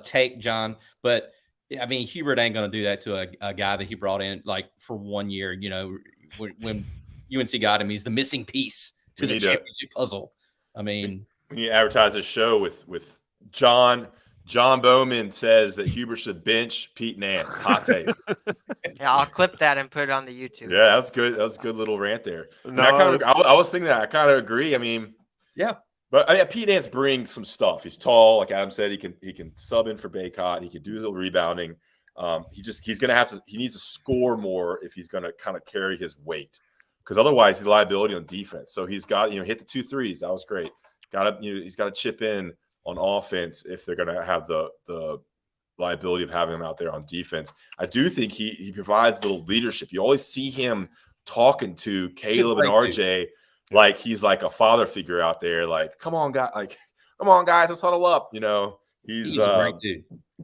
take, John. But, I mean, Hubert ain't going to do that to a guy that he brought in, like, for 1 year. You know, when UNC got him, he's the missing piece to the championship puzzle. I mean, when you advertise this show with John Bauman says that Hubert should bench Pete Nance. Hot take. Yeah, I'll clip that and put it on the YouTube. Yeah, that's good. That was a good little rant there. No, I was thinking that. I kind of agree. I mean, yeah. But Pete Nance brings some stuff. He's tall, like Adam said. He can sub in for Baycott. He can do a little rebounding. He's gonna have to. He needs to score more if he's gonna kind of carry his weight, because otherwise he's a liability on defense. So he's got hit the 2 threes. That was great. He's got to chip in on offense if they're gonna have the liability of having him out there on defense. I do think he provides a little leadership. You always see him talking to Caleb and RJ. Like he's like a father figure out there. Like, come on, guys! Let's huddle up. He's a great dude.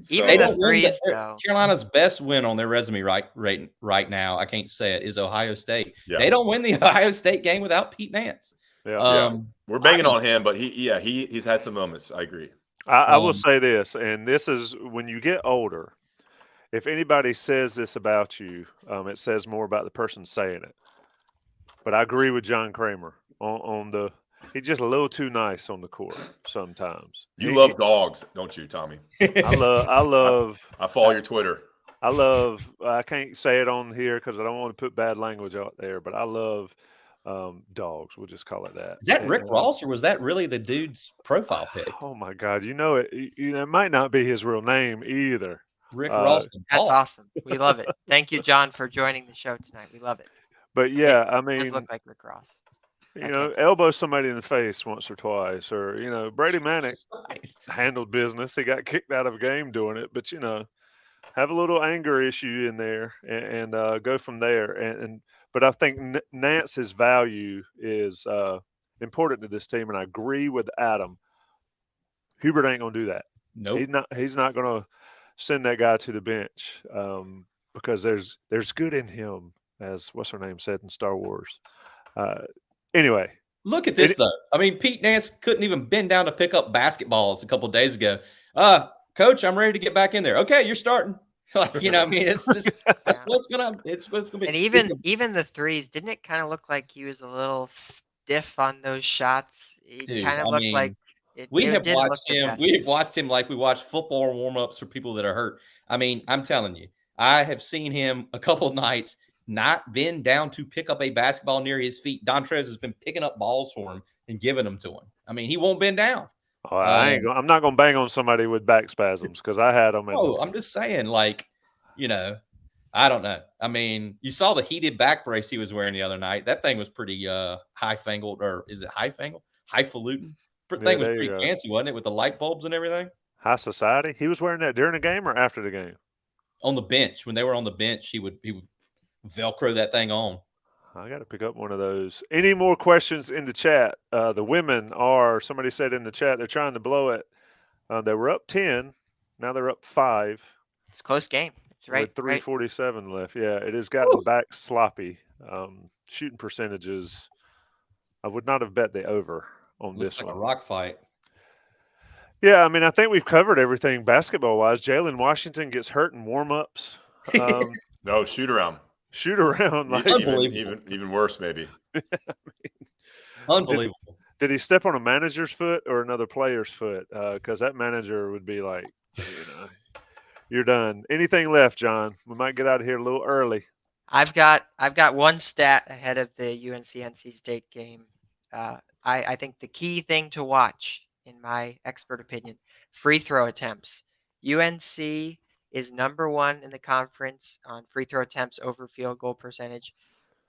Even the threes, though. Carolina's best win on their resume right now, I can't say it, is Ohio State. Yeah. They don't win the Ohio State game without Pete Nance. Yeah. We're banging on him, but he's had some moments. I agree. I will say this, and this is when you get older. If anybody says this about you, it says more about the person saying it. But I agree with John Kramer on he's just a little too nice on the court sometimes. You love dogs, don't you, Tommy? I love. I follow your Twitter. I can't say it on here because I don't want to put bad language out there, but I love dogs. We'll just call it that. Is that Rick Ross, or was that really the dude's profile pic? Oh my God! It might not be his real name either. Rick Ross. That's awesome. We love it. Thank you, John, for joining the show tonight. We love it. But yeah, I mean, does look like Rick Ross. Elbow somebody in the face once or twice, or Brady Manick handled business. He got kicked out of a game doing it, but have a little anger issue in there and go from there. But I think Nance's value is important to this team, and I agree with Adam. Hubert ain't gonna do that. Nope. He's not gonna send that guy to the bench because there's good in him, as what's her name said in Star Wars. Anyway, look at this though. I mean, Pete Nance couldn't even bend down to pick up basketballs a couple of days ago. Coach, I'm ready to get back in there. Okay, you're starting. Like, I mean, it's just that's what's gonna be. And even the threes, didn't it kind of look like he was a little stiff on those shots? It kind of looked like we have watched him. We have watched him like we watch football warm-ups for people that are hurt. I mean, I'm telling you, I have seen him a couple of nights not bend down to pick up a basketball near his feet. Dontrez has been picking up balls for him and giving them to him. I mean, he won't bend down. Oh, I'm not going to bang on somebody with back spasms because I had them. I'm just saying, like, I don't know. I mean, you saw the heated back brace he was wearing the other night. That thing was pretty high-fangled, or is it high-fangled? Highfalutin? Thing was there you pretty go. fancy, wasn't it, with the light bulbs and everything? High society. He was wearing that during the game or after the game? On the bench. When they were on the bench, he would Velcro that thing on. I got to pick up one of those. Any more questions in the chat? The women are, somebody said in the chat, they're trying to blow it. They were up 10. Now they're up 5. It's a close game. It's right. With 3:47 left. Yeah, it has gotten back sloppy. Shooting percentages, I would not have bet the over on Looks this like one. a rock fight. Yeah, I mean, I think we've covered everything basketball-wise. Jalen Washington gets hurt in warm-ups. No, shoot around. Shoot around. Like, even worse, maybe. Unbelievable. Did he step on a manager's foot or another player's foot? Because that manager would be like, you're done. Anything left, John? We might get out of here a little early. I've got one stat ahead of the UNC NC State game. I think the key thing to watch, in my expert opinion, free throw attempts. UNC is number 1 in the conference on free throw attempts over field goal percentage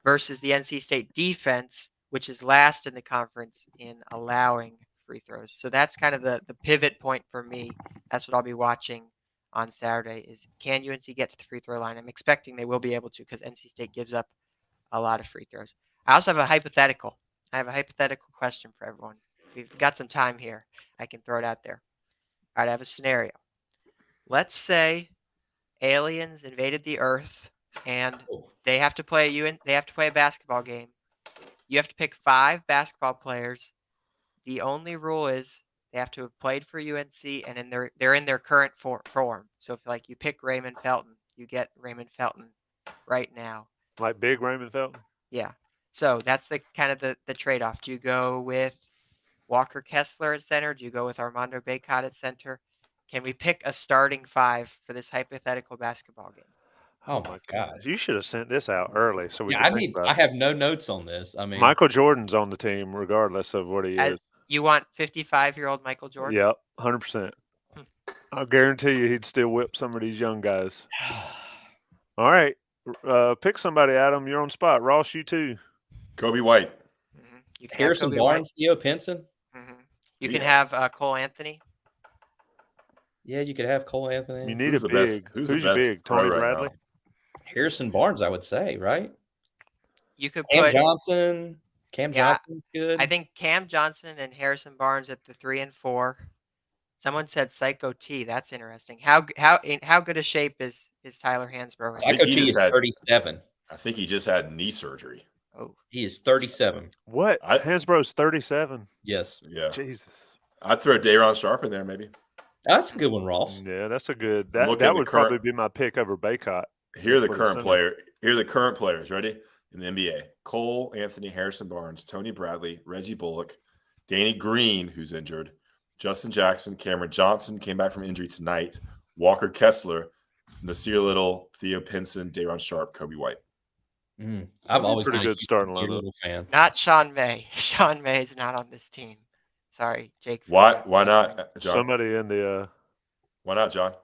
versus the NC State defense, which is last in the conference in allowing free throws. So that's kind of the pivot point for me. That's what I'll be watching on Saturday is, can UNC get to the free throw line? I'm expecting they will be able to because NC State gives up a lot of free throws. I also have a hypothetical. I have a hypothetical question for everyone. We've got some time here. I can throw it out there. All right, I have a scenario. Let's say aliens invaded the Earth and they have to play a basketball game. You have to pick 5 basketball players. The only rule is they have to have played for UNC and they're in their current form. So if like you pick Raymond Felton, you get Raymond Felton right now. Like big Raymond Felton? Yeah. So that's the kind of the trade-off. Do you go with Walker Kessler at center? Do you go with Armando Bacot at center? Can we pick a starting 5 for this hypothetical basketball game? Oh my gosh. You should have sent this out early so we Yeah, could think about I it. have no notes on this. I mean, Michael Jordan's on the team regardless of what he is. You want 55-year-old Michael Jordan? Yep, 100%. I'll guarantee you he'd still whip some of these young guys. All right. Pick somebody, Adam. You're on spot. Ross, you too. Kobe White. Mm-hmm. You can Harrison have Kobe Barnes, Theo Pinson. Mm-hmm. You can have Cole Anthony. Yeah, you could have Cole Anthony. You need a big. Who's your big? Tony Bradley? Harrison Barnes, I would say, right? You could Cam put Johnson. Cam Johnson's good. I think Cam Johnson and Harrison Barnes at the 3 and 4. Someone said Psycho T. That's interesting. How good a shape is Tyler Hansbrough? Psycho T is 37. I think he just had knee surgery. Oh, he is 37. What? Hansbrough's 37. Yes. Yeah. Jesus. I'd throw Day'Ron Sharp in there, maybe. That's a good one, Ross. Yeah, that's a good. That would probably be my pick over Bacot. Here are the current player. Here are the current players. Ready? In the NBA: Cole Anthony, Harrison Barnes, Tony Bradley, Reggie Bullock, Danny Green, who's injured, Justin Jackson, Cameron Johnson came back from injury tonight, Walker Kessler, Nasir Little, Theo Pinson, Day'Ron Sharp, Kobe White. I've always been a good starting lineup. Fan. Not Sean May. Sean May is not on this team. Sorry, Jake. Why not, John? Somebody in the. Why not, John?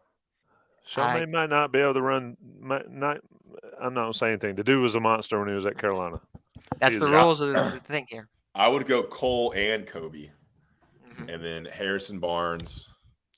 Sean May might not be able to run. I'm not going to say anything. The dude was a monster when he was at Carolina. That's the rules of the thing here. I would go Cole and Kobe, and then Harrison Barnes,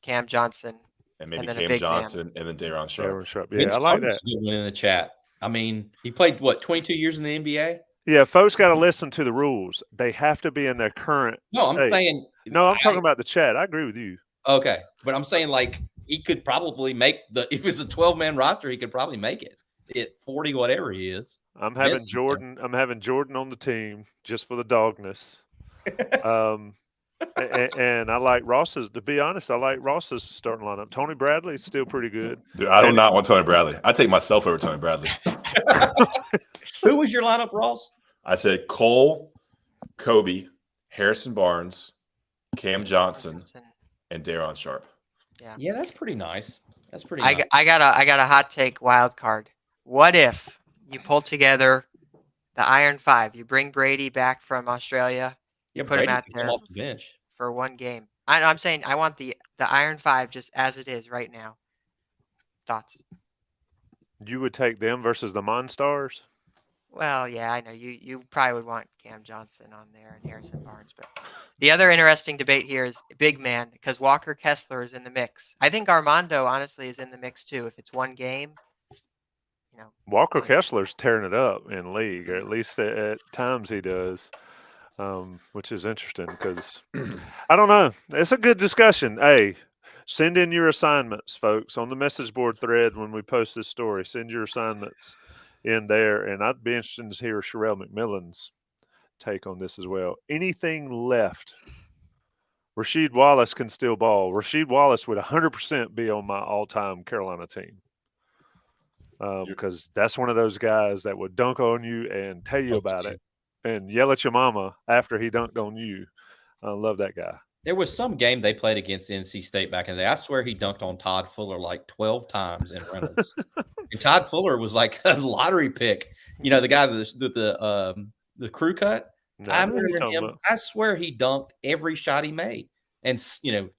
Cam Johnson, and maybe Cam Johnson, and then Day'Ron Sharp. Yeah, I like that. Good one in the chat. I mean, he played 22 years in the NBA. Yeah, folks got to listen to the rules. They have to be in their current. No, state. I'm saying. No, I'm talking about the chat. I agree with you. Okay, but I'm saying like he could probably make if it's a 12-man roster, he could probably make it at 40, whatever he is. I'm having Jordan. I'm having Jordan on the team just for the dogness. And I like Ross's. To be honest, I like Ross's starting lineup. Tony Bradley is still pretty good. Dude, I do not want Tony Bradley. I take myself over Tony Bradley. Who was your lineup, Ross? I said Cole, Kobe, Harrison Barnes, Cam Johnson, and Day'Ron Sharp. Yeah, that's pretty nice. That's pretty nice. I got a hot take wild card. What if you pull together the Iron Five? You bring Brady back from Australia. You put him out there off the bench for one game. I'm saying I want the Iron Five just as it is right now. Thoughts? You would take them versus the Monstars? Well, yeah, I know you probably would want Cam Johnson on there and Harrison Barnes, but the other interesting debate here is big man because Walker Kessler is in the mix. I think Armando honestly is in the mix too. If it's one game, Walker Kessler's tearing it up in league, or at least at times he does, which is interesting because I don't know. It's a good discussion. Hey, send in your assignments, folks, on the message board thread when we post this story. Send your assignments in there, and I'd be interested to hear Sherelle McMillan's take on this as well. Anything left? Rasheed Wallace can still ball. Rasheed Wallace would 100% be on my all-time Carolina team. Because that's one of those guys that would dunk on you and tell you about it and yell at your mama after he dunked on you. I love that guy. There was some game they played against NC State back in the day. I swear he dunked on Todd Fuller like 12 times in Reynolds. And Todd Fuller was like a lottery pick. The guy with the crew cut. I remember him. I swear he dunked every shot he made. And, screamed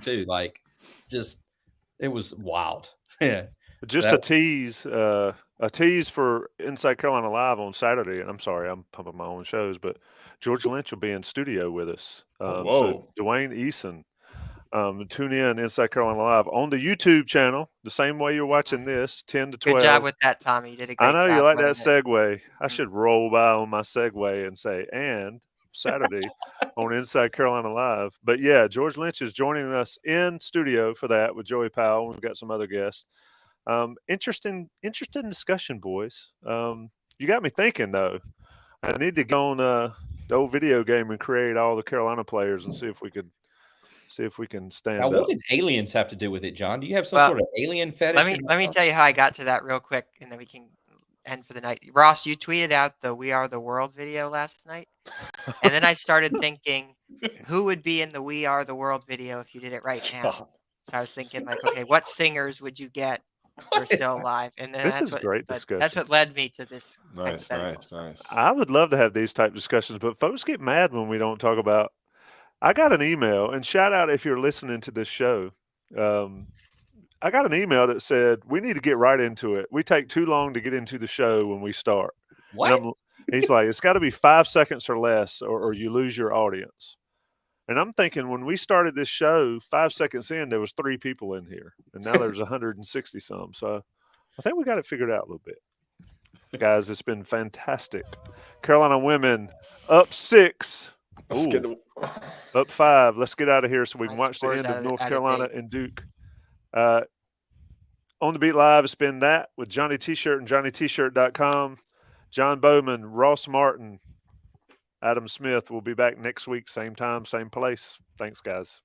too. Like, just, it was wild. Yeah. Just a tease for Inside Carolina Live on Saturday. And I'm sorry, I'm pumping my own shows, but George Lynch will be in studio with us. So Dwayne Eason, tune in Inside Carolina Live on the YouTube channel, the same way you're watching this, 10 to 12. Good job with that, Tommy. You did a great job. I know you like that segue. I should roll by on my segue and say, and Saturday on Inside Carolina Live. But yeah, George Lynch is joining us in studio for that with Joey Powell. We've got some other guests. Interesting discussion, boys. You got me thinking though. I need to go on the old video game and create all the Carolina players and see if we can stand now, up. what did aliens have to do with it, John? Do you have some sort of alien fetish? Let me tell you how I got to that real quick, and then we can end for the night. Ross, you tweeted out the "We Are the World" video last night, and then I started thinking, who would be in the "We Are the World" video if you did it right now? So I was thinking, like, okay, what singers would you get? We're still alive, and then this is great discussion. That's what led me to this. Nice. I would love to have these type discussions, but folks get mad when we don't talk about. I got an email, and shout out if you're listening to this show. I got an email that said we need to get right into it. We take too long to get into the show when we start. What? He's like, it's got to be 5 seconds or less, or you lose your audience. And I'm thinking when we started this show, 5 seconds in, there was 3 people in here. And now there's 160 some. So I think we got it figured out a little bit. Guys, it's been fantastic. Carolina women up 6. Up 5. Let's get out of here so we can watch the end of North Carolina and Duke. On the Beat Live, it's been that with Johnny T-Shirt and JohnnyT-Shirt.com. John Bauman, Ross Martin, Adam Smith will be back next week, same time, same place. Thanks, guys.